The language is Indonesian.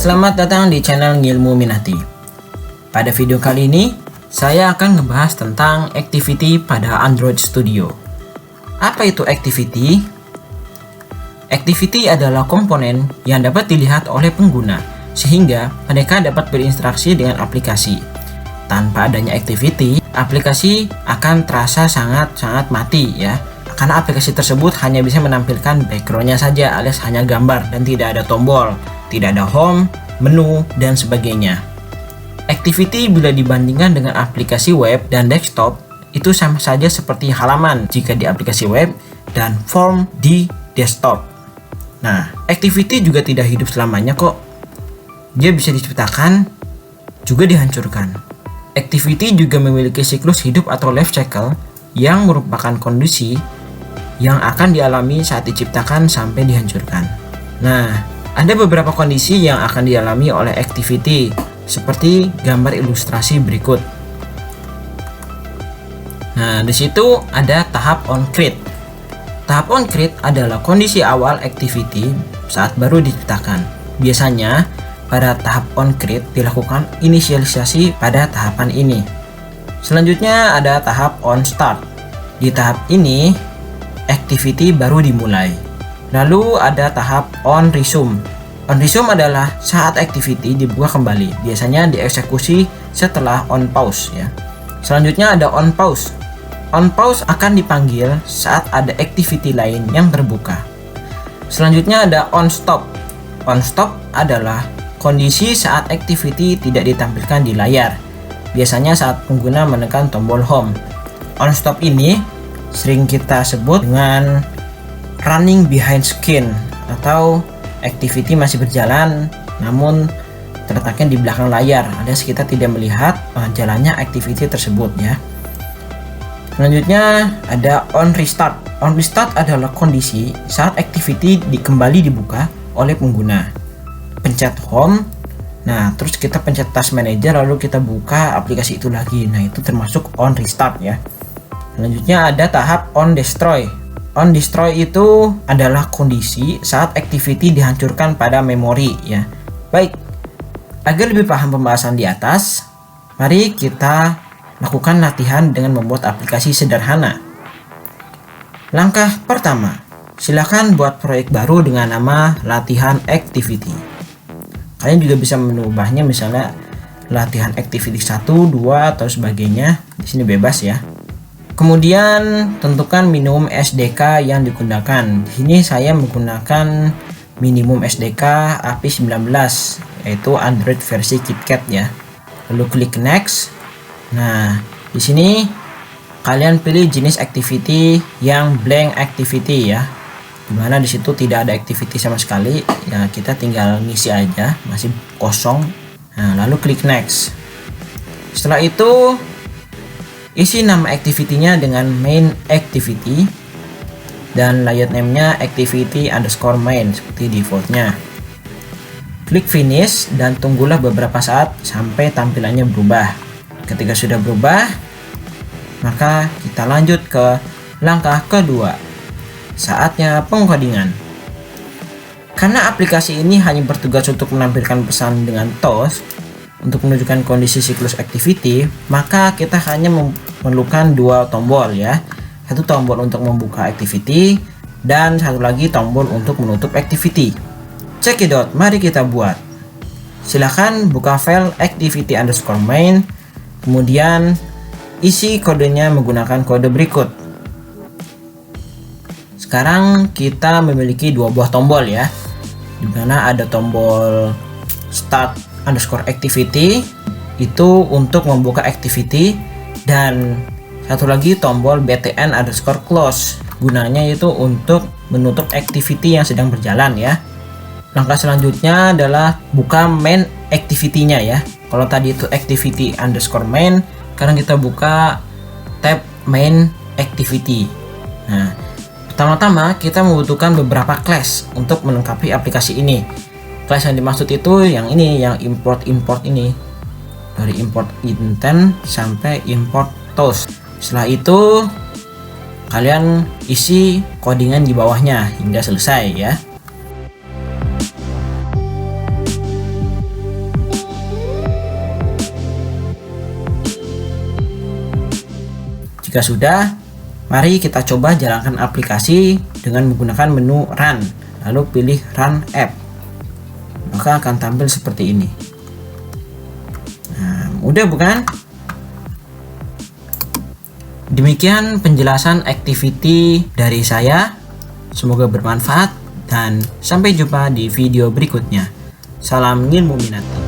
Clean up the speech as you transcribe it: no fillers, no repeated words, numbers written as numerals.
Selamat datang di channel Ngilmu Minati. Pada video kali ini, saya akan ngebahas tentang Activity pada Android Studio. Apa itu Activity? Activity adalah komponen yang dapat dilihat oleh pengguna, sehingga mereka dapat berinteraksi dengan aplikasi. Tanpa adanya Activity, aplikasi akan terasa sangat mati ya. Karena aplikasi tersebut hanya bisa menampilkan backgroundnya saja, alias hanya gambar dan tidak ada tombol, tidak ada home, menu, dan sebagainya. Activity bila dibandingkan dengan aplikasi web dan desktop itu sama saja seperti halaman jika di aplikasi web dan form di desktop. Nah, Activity juga tidak hidup selamanya kok. Dia bisa diciptakan, juga dihancurkan. Activity juga memiliki siklus hidup atau life cycle yang merupakan kondisi yang akan dialami saat diciptakan sampai dihancurkan. Nah, ada beberapa kondisi yang akan dialami oleh Activity, seperti gambar ilustrasi berikut. Nah, di situ ada tahap on-create. Tahap on-create adalah kondisi awal Activity saat baru diciptakan. Biasanya, pada tahap on-create dilakukan inisialisasi pada tahapan ini. Selanjutnya ada tahap on-start. Di tahap ini, Activity baru dimulai. Lalu ada tahap on resume. On resume adalah saat Activity dibuka kembali, biasanya dieksekusi setelah on pause ya. Selanjutnya ada on pause. On pause akan dipanggil saat ada Activity lain yang terbuka. Selanjutnya ada on stop. On stop adalah kondisi saat Activity tidak ditampilkan di layar, biasanya saat pengguna menekan tombol home. On stop ini sering kita sebut dengan running behind screen, atau Activity masih berjalan namun terletaknya di belakang layar, alias kita tidak melihat jalannya Activity tersebut ya. Selanjutnya ada on restart. On restart adalah kondisi saat Activity kembali dibuka oleh pengguna. Pencet home, nah terus kita pencet task manager lalu kita buka aplikasi itu lagi. Nah, itu termasuk on restart ya. Selanjutnya ada tahap on destroy. On destroy itu adalah kondisi saat Activity dihancurkan pada memori ya. Baik, agar lebih paham pembahasan di atas, mari kita lakukan latihan dengan membuat aplikasi sederhana. Langkah pertama, silakan buat proyek baru dengan nama latihan Activity. Kalian juga bisa mengubahnya, misalnya latihan Activity 1, 2 atau sebagainya. Di sini bebas ya. Kemudian tentukan minimum SDK yang digunakan. Di sini saya menggunakan minimum SDK API 19, yaitu Android versi KitKat ya. Lalu klik next. Nah, di sini kalian pilih jenis Activity yang blank Activity ya, dimana di situ tidak ada Activity sama sekali. Ya, kita tinggal ngisi aja, masih kosong. Nah, lalu klik next. Setelah itu isi nama Activity-nya dengan main Activity dan layout name-nya Activity_main seperti defaultnya. Klik finish dan tunggulah beberapa saat sampai tampilannya berubah. Ketika sudah berubah, maka kita lanjut ke langkah kedua, saatnya pengkodingan. Karena aplikasi ini hanya bertugas untuk menampilkan pesan dengan TOS untuk menunjukkan kondisi siklus Activity, maka kita hanya memerlukan dua tombol ya. Satu tombol untuk membuka Activity dan satu lagi tombol untuk menutup Activity. Cekidot, mari kita buat. Silahkan buka file Activity_main, kemudian isi kodenya menggunakan kode berikut. Sekarang kita memiliki dua buah tombol ya, dimana ada tombol start_activity itu untuk membuka Activity, dan satu lagi tombol btn_close gunanya itu untuk menutup Activity yang sedang berjalan ya. Langkah selanjutnya adalah buka main Activity-nya ya. Kalau tadi itu Activity_main, sekarang kita buka tab main Activity. Nah, pertama-tama kita membutuhkan beberapa class untuk melengkapi aplikasi ini. Class yang dimaksud itu yang ini, yang import ini, dari import intent sampai import toast. Setelah itu kalian isi codingan di bawahnya hingga selesai ya. Jika sudah, mari kita coba jalankan aplikasi dengan menggunakan menu Run, lalu pilih Run App. Maka akan tampil seperti ini. Nah, mudah bukan? Demikian penjelasan activity dari saya. Semoga bermanfaat dan sampai jumpa di video berikutnya. Salam ngilmu minati.